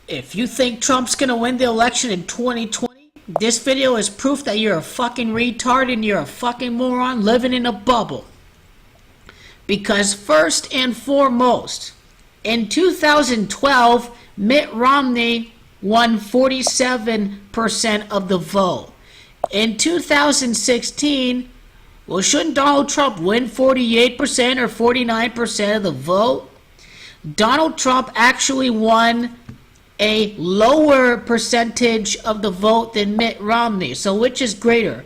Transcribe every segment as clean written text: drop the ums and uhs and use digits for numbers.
If you think Trump's gonna win the election in 2020, this video is proof that you're a fucking retard and you're a fucking moron living in a bubble. Because first and foremost, in 2012, Mitt Romney won 47% of the vote. In 2016, well, shouldn't Donald Trump win 48% or 49% of the vote? Donald Trump actually won a lower percentage of the vote than Mitt Romney. So which is greater?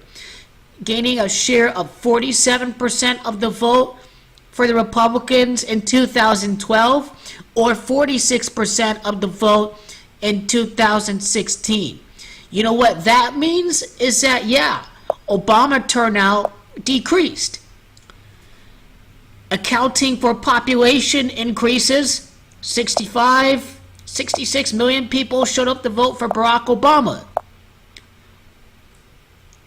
Gaining a share of 47% of the vote for the Republicans in 2012 or 46% of the vote in 2016. You know what that means is that, yeah, Obama turnout decreased. Accounting for population increases, 66 million people showed up to vote for Barack Obama.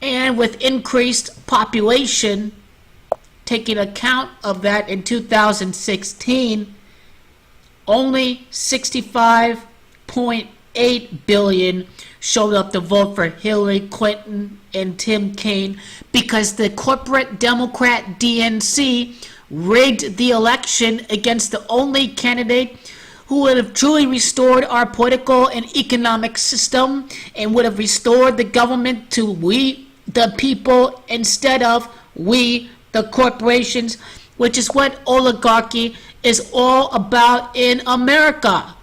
And with increased population, taking account of that in 2016, only 65.8 billion showed up to vote for Hillary Clinton and Tim Kaine because the corporate Democrat DNC rigged the election against the only candidate who would have truly restored our political and economic system and would have restored the government to we, the people, instead of we, the corporations, which is what oligarchy is all about in America.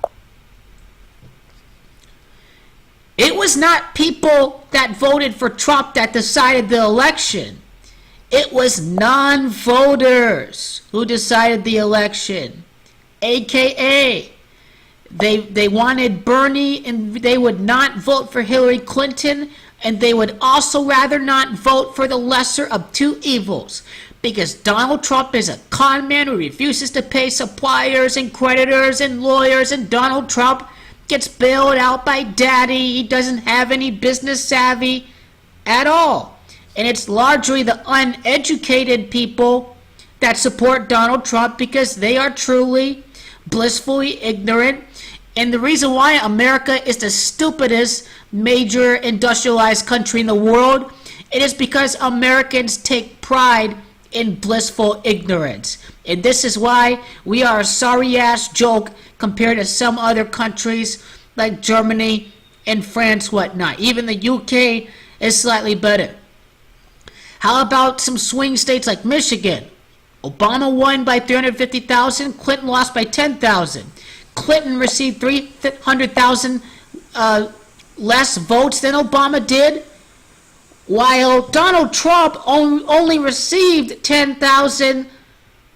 It was not people that voted for Trump that decided the election. It was non-voters who decided the election, aka they wanted Bernie and they would not vote for Hillary Clinton, and they would also rather not vote for the lesser of two evils because Donald Trump is a con man who refuses to pay suppliers and creditors and lawyers, and Donald Trump gets bailed out by daddy. He doesn't have any business savvy at all. And it's largely the uneducated people that support Donald Trump because they are truly blissfully ignorant. And the reason why America is the stupidest major industrialized country in the world, it is because Americans take pride in blissful ignorance. And this is why we are a sorry-ass joke compared to some other countries like Germany and France, whatnot. Even the UK is slightly better. How about some swing states like Michigan? Obama won by 350,000, Clinton lost by 10,000. Clinton received 300,000 less votes than Obama did, while Donald Trump only received 10,000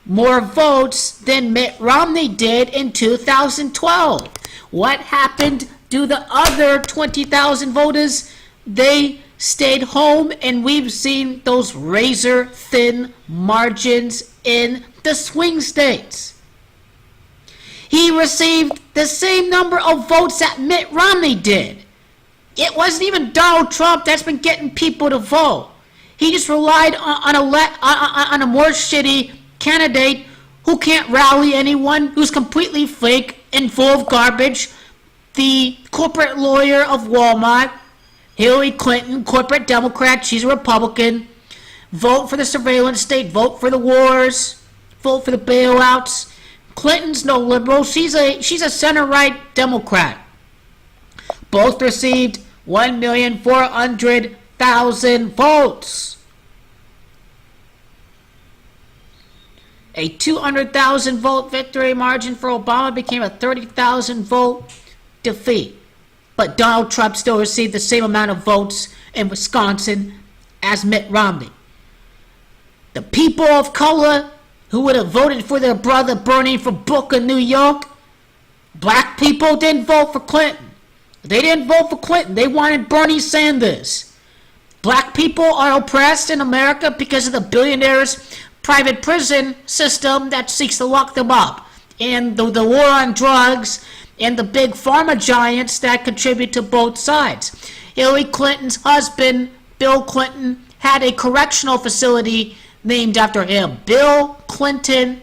more votes than Mitt Romney did in 2012. What happened to the other 20,000 voters? They stayed home, and we've seen those razor-thin margins in the swing states. He received the same number of votes that Mitt Romney did. It wasn't even Donald Trump that's been getting people to vote. He just relied on a more shitty candidate who can't rally anyone, who's completely fake and full of garbage. The corporate lawyer of Walmart, Hillary Clinton, corporate Democrat, she's a Republican. Vote for the surveillance state, vote for the wars, vote for the bailouts. Clinton's no liberal, she's a center-right Democrat. Both received 1,400,000 votes. A 200,000 vote victory margin for Obama became a 30,000 vote defeat. But Donald Trump still received the same amount of votes in Wisconsin as Mitt Romney. The people of color who would have voted for their brother Bernie for Booker, New York, black people didn't vote for Clinton. They didn't vote for Clinton. They wanted Bernie Sanders. Black people are oppressed in America because of the billionaires' private prison system that seeks to lock them up, and the war on drugs, and the big pharma giants that contribute to both sides. Hillary Clinton's husband, Bill Clinton, had a correctional facility named after him. Bill Clinton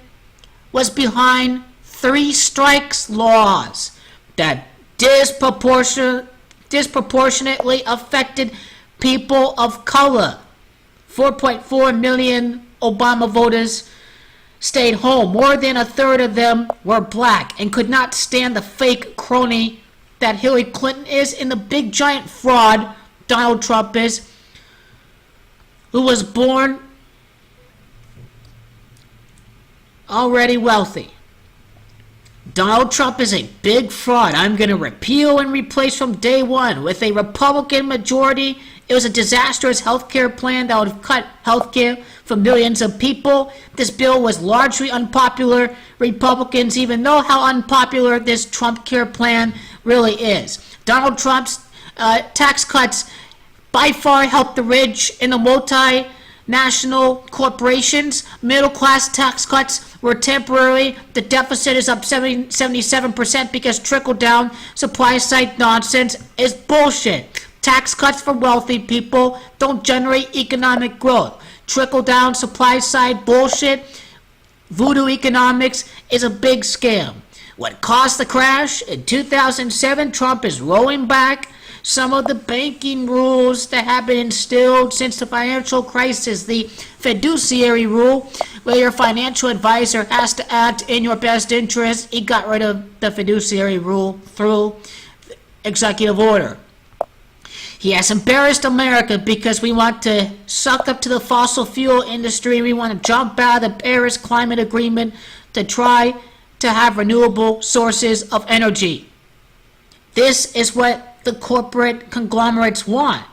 was behind three strikes laws that disproportionately affected people of color. 4.4 million Obama voters stayed home. More than a third of them were black and could not stand the fake crony that Hillary Clinton is and the big giant fraud Donald Trump is, who was born already wealthy. Donald Trump is a big fraud. I'm going to repeal and replace from day one. With a Republican majority, it was a disastrous health care plan that would have cut health care for millions of people. This bill was largely unpopular. Republicans even know how unpopular this Trump care plan really is. Donald Trump's tax cuts by far helped the rich and the multinational corporations. Middle-class tax cuts were temporary. The deficit is up 77% because trickle-down supply-side nonsense is bullshit. Tax cuts for wealthy people don't generate economic growth. Trickle-down supply-side bullshit, voodoo economics, is a big scam. What caused the crash? In 2007, Trump is rolling back some of the banking rules that have been instilled since the financial crisis. The fiduciary rule, where your financial advisor has to act in your best interest. He got rid of the fiduciary rule through executive order. He has embarrassed America because we want to suck up to the fossil fuel industry. We want to jump out of the Paris Climate Agreement to try to have renewable sources of energy. This is what the corporate conglomerates want.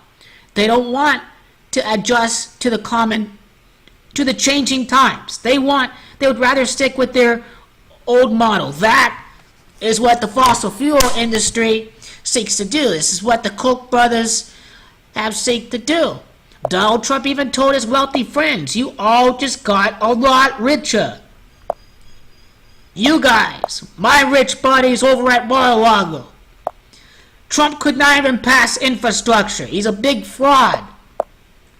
They don't want to adjust to the changing times. They would rather stick with their old model. That is what the fossil fuel industry seeks to do. This is what the Koch brothers have seek to do. Donald Trump even told his wealthy friends, you all just got a lot richer. You guys, my rich buddies over at Mar-a-Lago. Trump could not even pass infrastructure. He's a big fraud.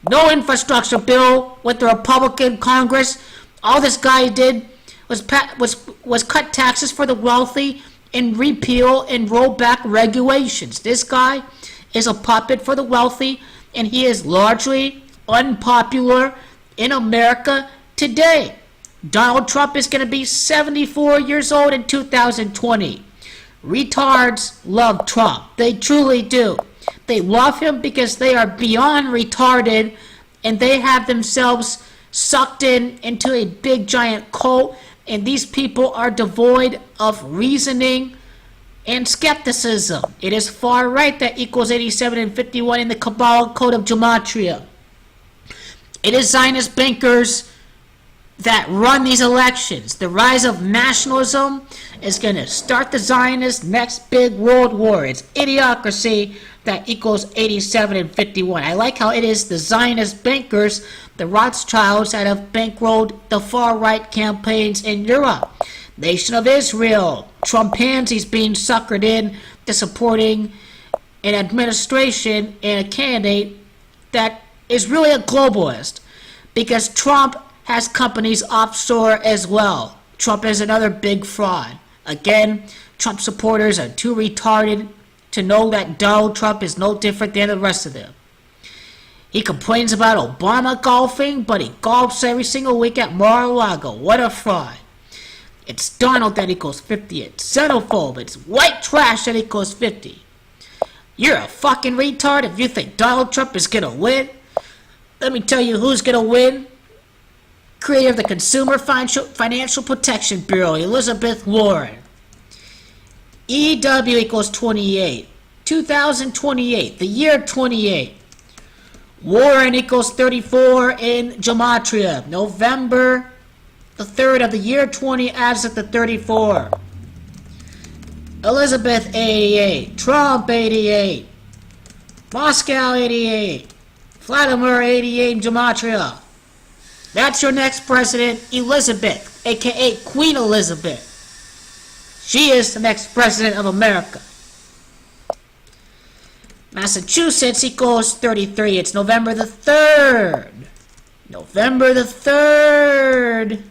No infrastructure bill with the Republican Congress. All this guy did was cut taxes for the wealthy and repeal and roll back regulations. This guy is a puppet for the wealthy, and he is largely unpopular in America today. Donald Trump is going to be 74 years old in 2020. Retards love Trump. They truly do. They love him because they are beyond retarded, and they have themselves sucked into a big giant cult, and these people are devoid of reasoning and skepticism. It is far right that equals 87 and 51 in the Kabbalah Code of Gematria. It is Zionist bankers that run these elections. The rise of nationalism is going to start the Zionist next big world war. It's idiocracy that equals 87 and 51. I like how it is the Zionist bankers, the Rothschilds, that have bankrolled the far-right campaigns in Europe. Nation of Israel, Trumpansies being suckered in to supporting an administration and a candidate that is really a globalist, because Trump has companies offshore as well. Trump is another big fraud. Again, Trump supporters are too retarded to know that Donald Trump is no different than the rest of them. He complains about Obama golfing, but he golfs every single week at Mar-a-Lago. What a fraud. It's Donald that equals 50. It's xenophobe. It's white trash that equals 50. You're a fucking retard if you think Donald Trump is going to win. Let me tell you who's going to win. Creator of the Consumer Financial Protection Bureau, Elizabeth Warren. EW equals 28. 2028, the year 28. Warren equals 34 in Gematria. November the 3rd of the year 20 adds at the 34. Elizabeth 88. Trump 88. Moscow 88. Vladimir 88 in Gematria. That's your next president, Elizabeth, aka Queen Elizabeth. She is the next president of America. Massachusetts equals 33. It's November the 3rd. November the 3rd.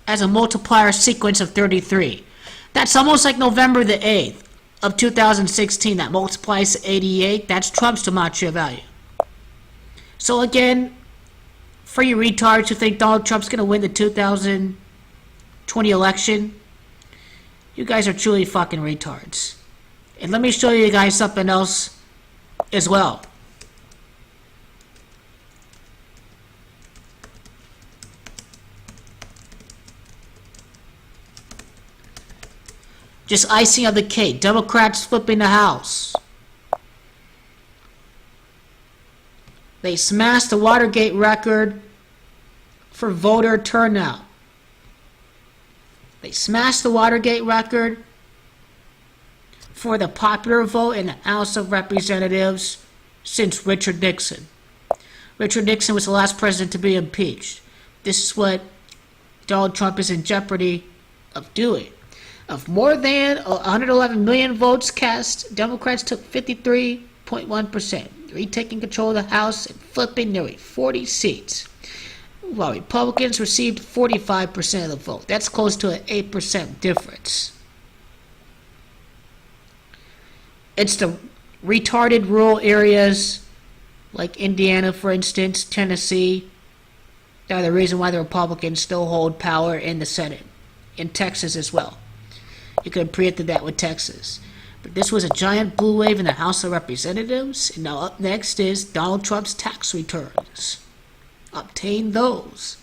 as a multiplier sequence of 33. That's almost like November the 8th of 2016. That multiplies to 88. That's Trump's gematria value. So again, for you retards who think Donald Trump's going to win the 2020 election, you guys are truly fucking retards. And let me show you guys something else as well. Just icing on the cake. Democrats flipping the House. They smashed the Watergate record for voter turnout. They smashed the Watergate record for the popular vote in the House of Representatives since Richard Nixon. Richard Nixon was the last president to be impeached. This is what Donald Trump is in jeopardy of doing. Of more than 111 million votes cast, Democrats took 53.1%, retaking control of the House and flipping nearly 40 seats, while Republicans received 45% of the vote. That's close to an 8% difference. It's the retarded rural areas, like Indiana, for instance, Tennessee, that are the reason why the Republicans still hold power in the Senate. In Texas as well. You could have predicted that with Texas. But this was a giant blue wave in the House of Representatives. And now up next is Donald Trump's tax returns. Obtain those.